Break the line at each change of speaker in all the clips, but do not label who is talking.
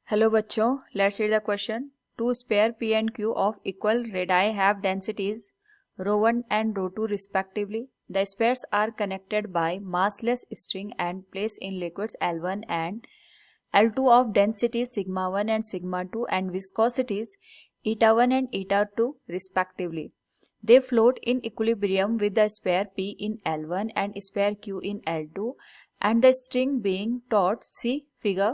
Hello बच्चों, let's read the question. Two spheres P and Q of equal radii have densities ρ1 and ρ2 respectively. The spares are connected by massless string and placed in liquids L1 and L2 of densities sigma 1 and sigma 2 and viscosities eta 1 and eta 2 respectively. They float in equilibrium with the spare P in L1 and spare Q in L2 and the string being taut. See figure.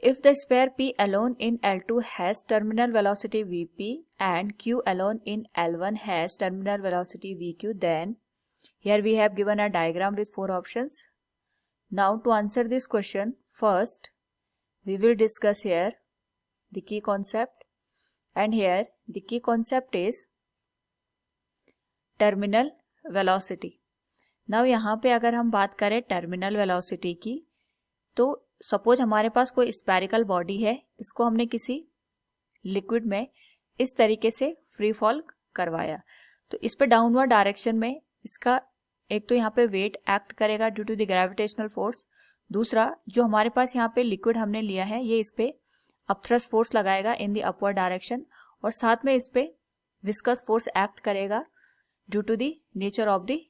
If the spare P alone in L2 has terminal velocity Vp and Q alone in L1 has terminal velocity Vq, then here we have given a diagram with 4 options. Now to answer this question, first we will discuss here the key concept, and here the key concept is terminal velocity. Now यहाँ पे अगर हम बात करें terminal velocity की, तो suppose हमारे पास कोई स्पेरिकल बॉडी है, इसको हमने किसी लिक्विड में इस तरीके से फ्री फॉल करवाया, तो इस पे डाउनवर्ड डायरेक्शन में इसका एक तो यहाँ पे वेट एक्ट करेगा due to the gravitational force, दूसरा जो हमारे पास यहाँ पे लिक्विड हमने लिया है ये इस पे अपथ्रस्ट फोर्स लगाएगा इन द अपवर्ड डायरेक्शन, और साथ में इस पे विस्कस फोर्स एक्ट करेगा due to the nature of the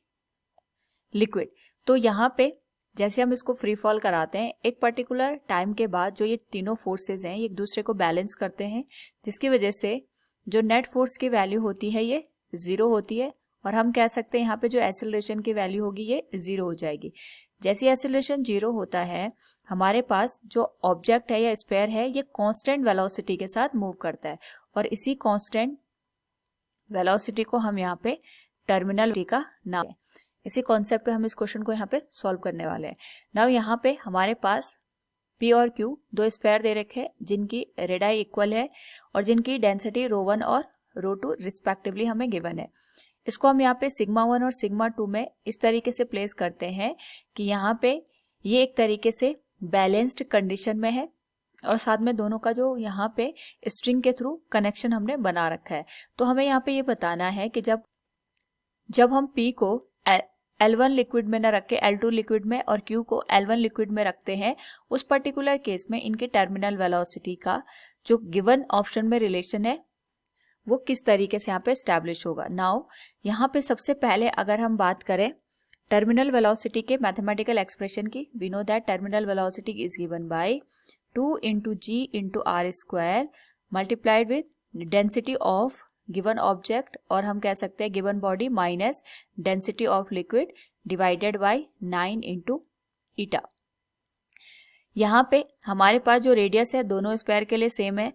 liquid. तो यहाँ पे जैसे हम इसको फ्री फॉल कराते हैं, एक पर्टिकुलर टाइम के बाद जो ये तीनों फोर्सेज हैं ये एक दूसरे को बैलेंस करते हैं, जिसकी वजह से जो नेट फोर्स की वैल्यू होती है ये 0 होती है, और हम कह सकते हैं यहाँ पे जो एक्सेलरेशन की वैल्यू होगी ये 0 हो जाएगी। जैसे एक्सेलरेशन 0 होता है, हमारे पास जो ऑब्जेक्ट है या स्पेयर है ये कांस्टेंट वेलोसिटी के साथ मूव करता है, और इसी कांस्टेंट वेलोसिटी को हम यहाँ पे टर्मिनल का नाम है। इसी कॉन्सेप्ट पे हम इस क्वेश्चन को यहाँ पे सॉल्व करने वाले हैं। नाउ यहाँ पे हमारे पास P और Q दो स्पेयर दे रखे हैं जिनकी रेडाई इक्वल है और जिनकी डेंसिटी ρ1 और ρ2 रिस्पेक्टिवली हमें गिवन है। इसको हम यहाँ पे सिग्मा 1 और सिग्मा 2 में इस तरीके से प्लेस करते हैं कि यहाँ पे ये एक तरीके से बैलेंस्ड कंडीशन में है, और साथ में दोनों का जो यहाँ पे स्ट्रिंग के थ्रू कनेक्शन हमने बना रखा है। तो हमें यहाँ पे ये बताना है कि जब हम P को L1 लिक्विड में न रख के L2 लिक्विड में और Q को L1 लिक्विड में रखते हैं, उस पर्टिकुलर केस में इनके टर्मिनल वेलोसिटी का जो गिवन ऑप्शन में रिलेशन है वो किस तरीके से यहाँ पे एस्टैब्लिश होगा। नाउ यहाँ पे सबसे पहले अगर हम बात करें टर्मिनल वेलोसिटी के मैथमेटिकल एक्सप्रेशन की, we know that terminal velocity is given by 2 × g × r square multiplied with density of given object, और हम कह सकते हैं given body minus density of liquid divided by 9 × eta. यहाँ पे हमारे पास जो रेडियस है दोनों स्पेयर के लिए सेम है,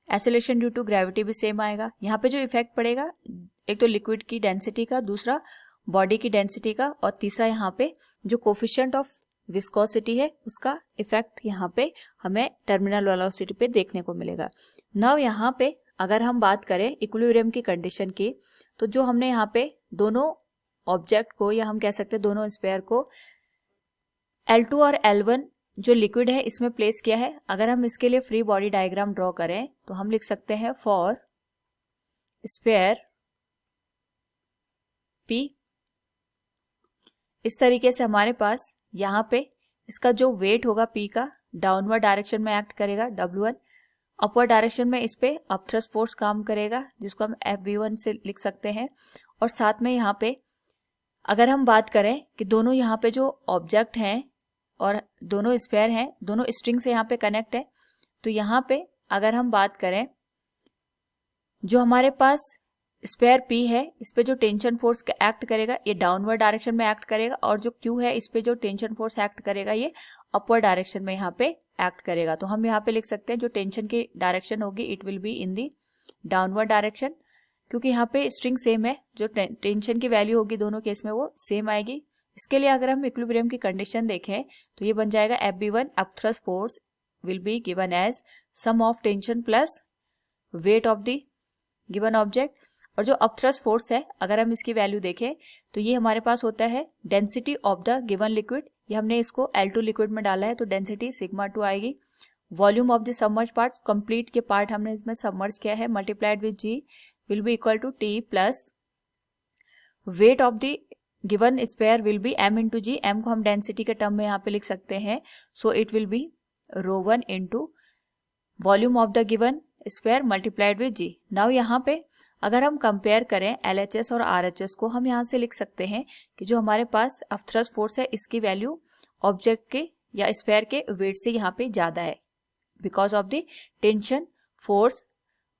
एक्सेलरेशन ड्यू टू ग्रेविटी भी सेम आएगा। यहाँ पे जो इफेक्ट पड़ेगा एक तो लिक्विड की डेंसिटी का, दूसरा बॉडी की डेंसिटी का, और तीसरा यहाँ पे जो कोफिशिएंट ऑफ विस्कोसिटी है उसका इफेक्ट यहाँ पे हमें टर्मिनल वेलोसिटी पे देखने को मिलेगा। नाउ यहाँ पे अगर हम बात करें इक्विलिब्रियम की कंडीशन की, तो जो हमने यहाँ पे दोनों ऑब्जेक्ट को या हम कह सकते हैं दोनों स्पेयर को L2 और L1 जो लिक्विड है इसमें प्लेस किया है। अगर हम इसके लिए फ्री बॉडी डायग्राम ड्रॉ करें तो हम लिख सकते हैं फॉर स्पेयर P, इस तरीके से हमारे पास यहाँ पे इसका जो वेट होगा P का डाउनवर्ड डायरेक्शन में एक्ट करेगा W1, अपवर्ड डायरेक्शन में इस पे अपथ्रस्ट फोर्स काम करेगा जिसको हम FB1 से लिख सकते हैं, और साथ में यहाँ पे अगर हम बात करें कि दोनों यहाँ पे जो ऑब्जेक्ट हैं और दोनों स्पेयर हैं दोनों स्ट्रिंग से यहाँ पे कनेक्ट है, तो यहाँ पे अगर हम बात करें जो हमारे पास स्पेयर P है इस पे जो टेंशन फोर्स एक्ट करेगा ये डाउनवर्ड डायरेक्शन में एक्ट करेगा, और जो Q है इस पे जो टेंशन फोर्स एक्ट करेगा ये अपवर्ड डायरेक्शन में यहाँ पे एक्ट करेगा। तो हम यहाँ पे लिख सकते हैं जो टेंशन की डायरेक्शन होगी it will be in the downward direction, क्योंकि यहाँ पे स्ट्रिंग सेम है, जो टेंशन की वैल्यू होगी दोनों केस में वो सेम आएगी। इसके लिए अगर हम इक्विलिब्रियम की कंडीशन देखें तो ये बन जाएगा FB1 upthrust force will be given as sum of tension plus weight of the given object, और जो अपथ्रस्ट फोर्स है अगर हम इसकी वैल्यू देखें तो ये हमारे पास होता है density of the given liquid, ये हमने इसको L2 लिक्विड में डाला है तो डेंसिटी सिग्मा 2 आएगी। Volume of the submerge part, complete के पार्ट हमने इसमें सबमर्ज किया है, multiplied with G will be equal to T plus weight of the given sphere will be M × G, M को हम डेंसिटी के टर्म में यहाँ पे लिख सकते हैं, so it will be ρ1 × volume of the given sphere multiplied with G. Now यहाँ पे अगर हम कंपेयर करें LHS और RHS को, हम यहाँ से लिख सकते हैं कि जो हमारे पास अपथ्रस्ट फोर्स है इसकी वैल्यू ऑब्जेक्ट के या स्फीयर के वेट से यहाँ पे ज्यादा है because of the tension force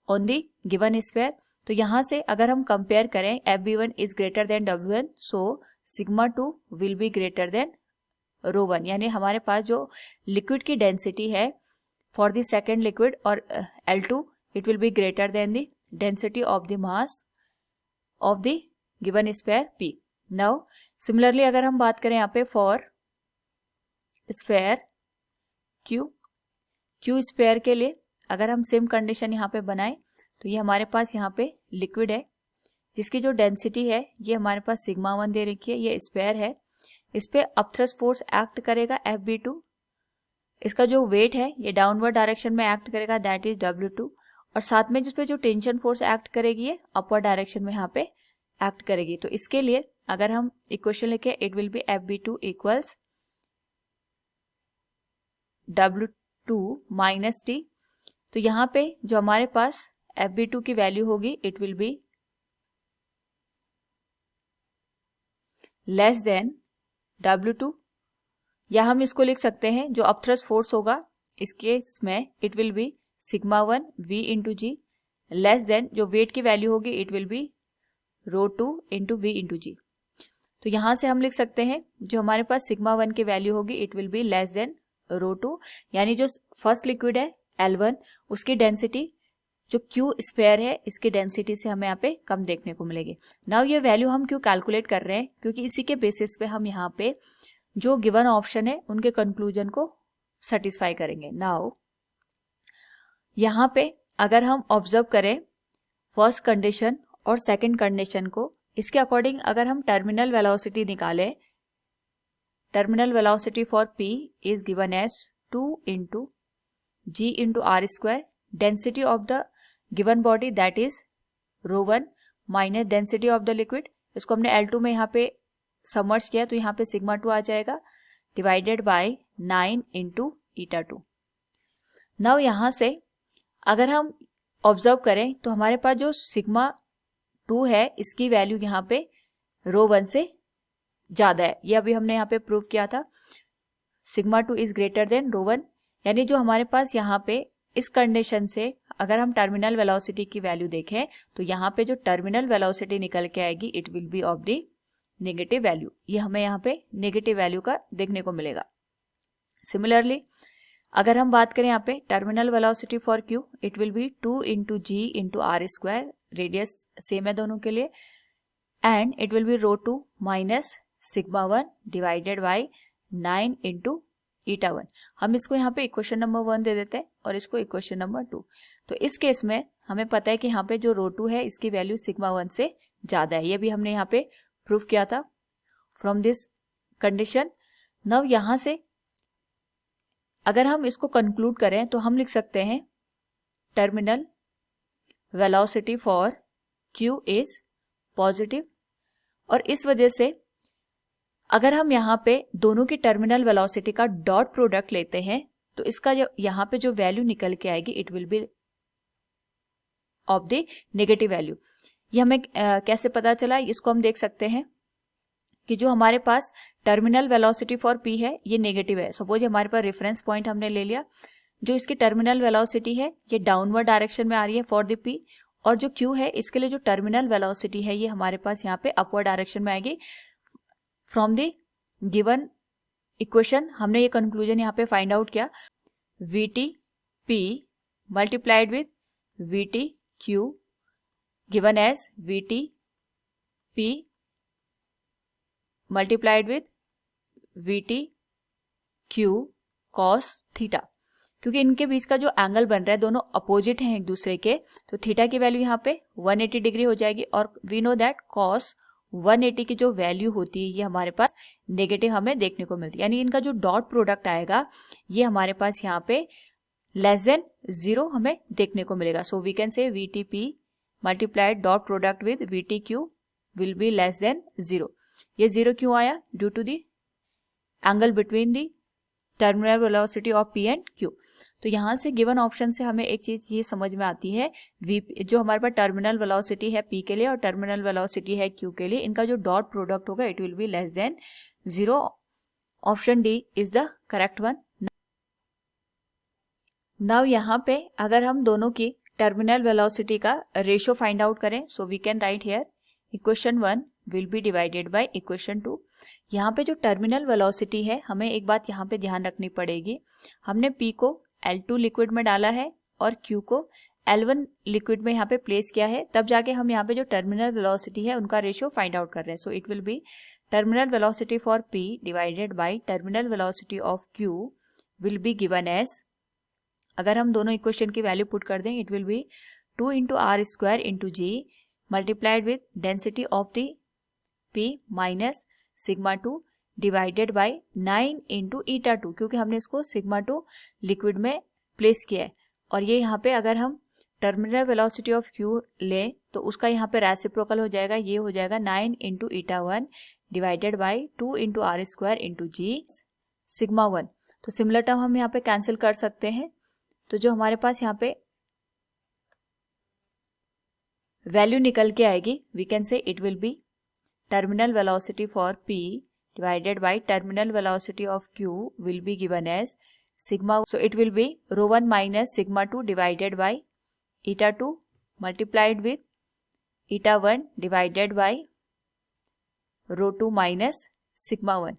on the given sphere. तो यहाँ से अगर हम कंपेयर करें FB1 is greater than W1, so σ2 will be greater than ρ1, यानी हमारे पास जो लिक्विड की डेंसिटी है फॉर द सेकेंड लिक्विड और L2 it will be greater then the density of the mass of the given sphere P। Now similarly अगर हम बात करें यहाँ पे फॉर स्फीयर Q स्फीयर के लिए अगर हम सेम कंडीशन यहाँ पे बनाएं तो ये हमारे पास यहाँ पे लिक्विड है जिसकी जो डेंसिटी है ये हमारे पास σ1 दे रखी है, ये स्फीयर है, इस पे अपथ्रस्ट फोर्स एक्ट करेगा FB2, इसका जो वेट है ये डाउनवर्ड डायरेक्शन में एक्ट करेगा दैट इज W2, और साथ में जिस पे जो टेंशन फोर्स एक्ट करेगी ये अपवर्ड डायरेक्शन में यहाँ पे एक्ट करेगी। तो इसके लिए अगर हम इक्वेशन लिखे it will B FB2 equals W2 minus T। तो यहाँ पे जो हमारे पास FB2 की वैल्यू होगी it will be less then W2, या हम इसको लिख सकते हैं जो अपथ्रस्ट फोर्स होगा इसके में it will be σ1 V into G less than जो वेट की वैल्यू होगी it will be ρ2 into V into G. तो यहां से हम लिख सकते हैं जो हमारे पास σ1 की वैल्यू होगी it will be less than ρ2, यानी जो फर्स्ट लिक्विड है L1 उसकी डेंसिटी जो Q स्फीयर है इसकी डेंसिटी से हमें यहाँ पे कम देखने को मिलेगी। नाउ ये वैल्यू हम क्यों कैलकुलेट कर रहे हैं, क्योंकि इसी के बेसिस पे हम यहाँ पे जो गिवन ऑप्शन है उनके कंक्लूजन को सेटिस्फाई करेंगे। नाउ यहाँ पे अगर हम ऑब्जर्व करें फर्स्ट कंडीशन और सेकंड कंडीशन को, इसके अकॉर्डिंग अगर हम टर्मिनल वेलोसिटी निकालें, terminal velocity for P is given as 2 into G into R square, density of the given body that is ρ1 minus density of the liquid, इसको हमने L2 में यहाँ पे सबमर्ज किया तो यहाँ पे σ2 आ जाएगा डिवाइडेड बाय 9 इंटू η2। नाउ यहाँ से अगर हम ऑब्जर्व करें तो हमारे पास जो σ2 है इसकी वैल्यू यहाँ पे ρ1 से ज्यादा है, ये अभी हमने यहाँ पे प्रूव किया था σ2 इज ग्रेटर देन ρ1, यानी जो हमारे पास यहाँ पे इस कंडीशन से अगर हम टर्मिनल वेलोसिटी की वैल्यू देखें तो यहाँ पे जो टर्मिनल वेलोसिटी निकल के आएगी it will B of the negative value, ये हमें यहाँ पे नेगेटिव वैल्यू का देखने को मिलेगा। सिमिलरली अगर हम बात करें यहाँ पे terminal velocity for Q it will be 2 into G into R square, radius same है दोनों के लिए, and it will be ρ2 minus σ1 divided by 9 into η1। हम इसको यहाँ पे इक्वेशन नंबर 1 दे देते हैं और इसको इक्वेशन नंबर 2। तो इस केस में हमें पता है कि यहाँ पे जो ρ2 है इसकी वैल्यू σ1 से ज्यादा है, ये भी हमने यहाँ पे प्रूव किया था फ्रॉम दिस कंडीशन। नाउ यहाँ से अगर हम इसको कंक्लूड करें तो हम लिख सकते हैं terminal velocity for Q is positive, और इस वजह से अगर हम यहाँ पे दोनों की टर्मिनल वेलोसिटी का डॉट प्रोडक्ट लेते हैं तो इसका यहाँ पे जो वैल्यू निकल के आएगी it will B of the negative value. ये हमें कैसे पता चला, इसको हम देख सकते हैं कि जो हमारे पास टर्मिनल वेलोसिटी फॉर P है ये नेगेटिव है। सपोज हमारे पास रेफरेंस पॉइंट हमने ले लिया, जो इसकी टर्मिनल वेलोसिटी है ये डाउनवर्ड डायरेक्शन में आ रही है फॉर द P, और जो Q है इसके लिए जो टर्मिनल वेलोसिटी है ये हमारे पास यहाँ पे अपवर्ड डायरेक्शन में आएगी। फ्रॉम द गिवन इक्वेशन हमने ये कंक्लूजन यहाँ पे फाइंड आउट किया, VT P multiplied with VT Q given as VT P multiplied with VT Q cos theta, क्योंकि इनके बीच का जो एंगल बन रहा है दोनों अपोजिट हैं एक दूसरे के, तो थीटा की वैल्यू यहाँ पे 180 डिग्री हो जाएगी, और वी नो दैट cos 180 की जो वैल्यू होती है ये हमारे पास नेगेटिव हमें देखने को मिलती है, यानी इनका जो डॉट प्रोडक्ट आएगा ये हमारे पास यहाँ पे लेस देन 0 हमें देखने को मिलेगा। So we can say VTP multiplied dot product with VTQ will be less than 0। ये 0 क्यों आया? Due to the angle between the terminal velocity of P and Q. तो यहाँ से गिवन ऑप्शन से हमें एक चीज ये समझ में आती है, वी जो हमारे पास टर्मिनल वेलोसिटी है पी के लिए और टर्मिनल वेलोसिटी है क्यू के लिए, इनका जो डॉट प्रोडक्ट होगा it will be less than 0। Option D is the correct one. Now यहाँ पे अगर हम दोनों की टर्मिनल वेलोसिटी का रेशियो फाइंड आउट करें, so we can write here equation 1 will be divided by equation 2। यहाँ पे जो टर्मिनल वेलोसिटी है, हमें एक बात यहाँ पे ध्यान रखनी पड़ेगी, हमने P को L2 लिक्विड में डाला है और Q को L1 लिक्विड में यहाँ पे प्लेस किया है, तब जाके हम यहाँ पे जो टर्मिनल वेलोसिटी है उनका रेशियो फाइंड आउट कर रहे हैं। So it will be terminal velocity for P divided by terminal velocity of Q will be given as, अगर हम दोनों इक्वेशन की वैल्यू पुट कर दें, it will be 2 into R square into G multiplied with density of the P minus sigma 2 divided by 9 into eta 2, क्योंकि हमने इसको sigma 2 liquid में प्लेस किया है। और ये यहाँ पे अगर हम टर्मिनल वेलोसिटी ऑफ Q लें तो उसका यहाँ पे रेसिप्रोकल हो जाएगा, ये हो जाएगा 9 into eta 1 divided by 2 into R square into G sigma 1। तो सिमिलर टर्म हम यहाँ पे कैंसिल कर सकते हैं, तो जो हमारे पास यहाँ पे वैल्यू निकल के आएगी, we can say it will be terminal velocity for P divided by terminal velocity of Q will be given as sigma, so it will be rho 1 minus sigma 2 divided by eta 2 multiplied with eta 1 divided by rho 2 minus sigma 1।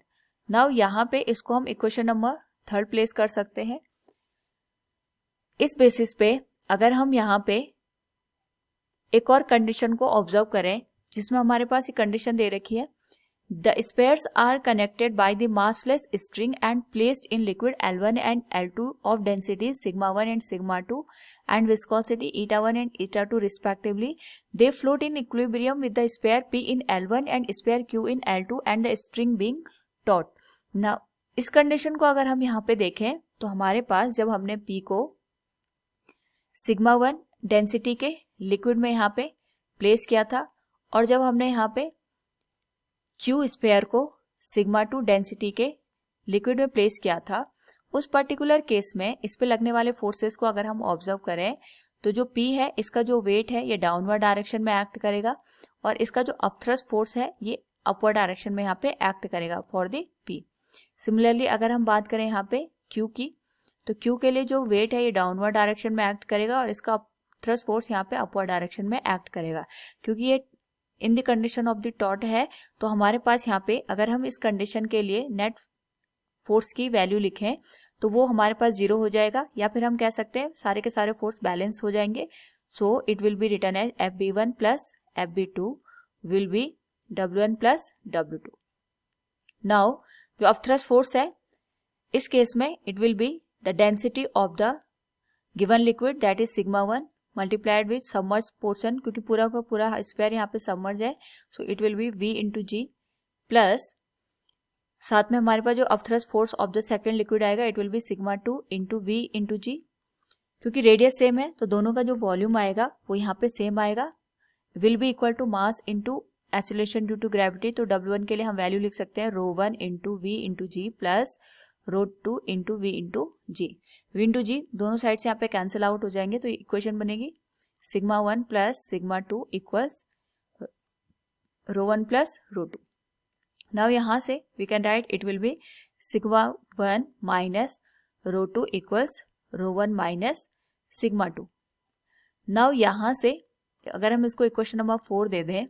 Now यहाँ पे इसको हम equation number 3 place कर सकते हैं। इस basis पे अगर हम यहाँ पे एक और कंडीशन को ऑब्जर्व करें, जिसमें हमारे पास ये कंडीशन दे रखी है, the spheres are connected by the massless string and placed in liquid L1 and L2 of densities sigma 1 and sigma 2 and viscosity eta 1 and eta 2 respectively, they float in equilibrium with the sphere P in L1 and sphere Q in L2 and the string being taut. Now इस condition को अगर हम यहाँ पे देखें तो हमारे पास जब हमने P को सिग्मा 1 डेंसिटी के लिक्विड में यहाँ पे प्लेस किया था और जब हमने यहाँ पे Q स्पेयर को सिग्मा 2 डेंसिटी के लिक्विड में प्लेस किया था, उस पर्टिकुलर केस में इस पे लगने वाले फोर्सेस को अगर हम ऑब्जर्व करें तो जो P है इसका जो वेट है ये डाउनवर्ड डायरेक्शन में एक्ट करेगा और इसका जो अपथ्रस्ट फोर्स है ये अपवर्ड डायरेक्शन में यहाँ पे एक्ट करेगा फॉर द P। सिमिलरली अगर हम बात करें यहाँ पे Q की, तो Q के लिए जो वेट है ये डाउनवर्ड डायरेक्शन में एक्ट करेगा और इसका थ्रस्ट फोर्स यहाँ पे अपवर्ड डायरेक्शन में एक्ट करेगा। क्योंकि ये in the condition of the taught है, तो हमारे पास यहाँ पे अगर हम इस कंडीशन के लिए नेट फोर्स की वैल्यू लिखें तो वो हमारे पास 0 हो जाएगा, या फिर हम कह सकते हैं सारे के सारे फोर्स बैलेंस हो जाएंगे। So it will be written as FB1 plus FB2 will be W1 plus W2। Now जो अपथ्रस्ट फोर्स है इस केस में it will be the density of the given liquid that is sigma 1 multiplied with submerged portion, क्योंकि पूरा का पूरा spare यहाँ पे सबमर्ज है, so it will be V into G plus साथ में हमारे पास जो upthrust force of the second liquid आएगा it will be sigma 2 into V into G। क्योंकि रेडियस सेम है तो दोनों का जो वॉल्यूम आएगा वो यहाँ पे सेम आएगा, will be equal to mass into acceleration due to gravity. तो W1 के लिए हम वैल्यू लिख सकते हैं rho 1 into V into G plus rho 2 into V into G। V into G दोनों साइड से यहाँ पे कैंसिल आउट हो जाएंगे, तो इक्वेशन बनेगी sigma 1 plus sigma 2 equals rho 1 plus rho 2। Now यहाँ से we can write it will be sigma 1 minus rho 2 equals rho 1 minus sigma 2। Now यहाँ से अगर हम इसको इक्वेशन नंबर 4 दे दें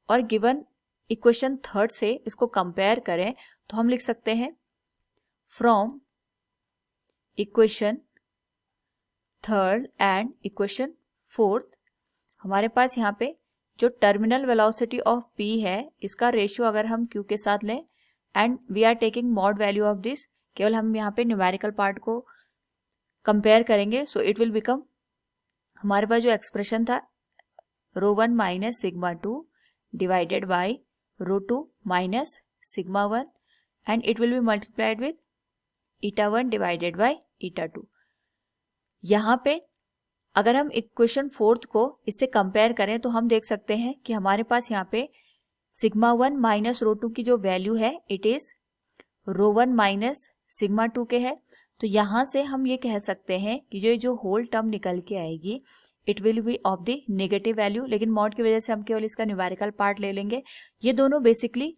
और गिवन इक्वेशन 3 से इसको कंपेयर करें तो हम लिख सकते हैं from equation 3rd and equation 4th हमारे पास यहाँ पे जो टर्मिनल वेलोसिटी ऑफ P है इसका रेशियो अगर हम Q के साथ लें and we are taking mod value of this, केवल हम यहाँ पे न्यूमेरिकल पार्ट को कंपेयर करेंगे, सो इट विल बिकम हमारे पास जो एक्सप्रेशन था rho 1 minus sigma 2 divided by rho 2 minus sigma 1 and it will be multiplied with eta 1 divided by eta 2। यहाँ पे अगर हम इक्वेशन 4th को इससे कंपेयर करें तो हम देख सकते हैं कि हमारे पास यहाँ पे सिग्मा 1 माइनस रो 2 की जो वैल्यू है it is rho 1 minus sigma 2 के है। तो यहाँ से हम ये कह सकते हैं कि ये जो होल टर्म निकल के आएगी it will B of the negative value, लेकिन मॉड की वजह से हम केवल इसका न्यूमेरिकल पार्ट ले लेंगे। ये दोनों बेसिकली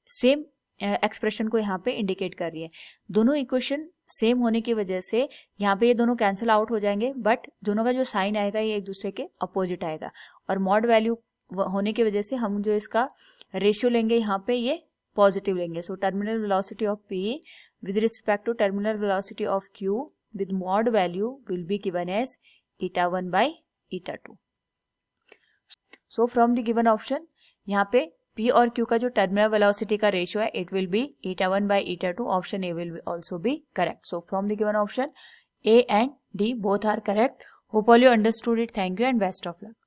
सेम एक्सप्रेशन को यहाँ पे इंडिकेट कर रही है। दोनों इक्वेशन सेम होने की वजह से यहाँ पे ये दोनों कैंसिल आउट हो जाएंगे, बट दोनों का जो साइन आएगा ये एक दूसरे के अपोजिट आएगा। और मॉड वैल्यू होने की वजह से हम जो इसका रेशियो लेंगे यहाँ पे ये पॉजिटिव लेंगे। So terminal velocity of P with respect to terminal velocity of Q with mod value will be given as eta 1 by eta 2. So from the given option यहाँ पे P और Q का जो टर्मिनल वेलोसिटी का ratio है it will be eta 1 by eta 2. Option A will also be correct. So from the given option A and D both are correct. Hope all you understood it. Thank you and best of luck.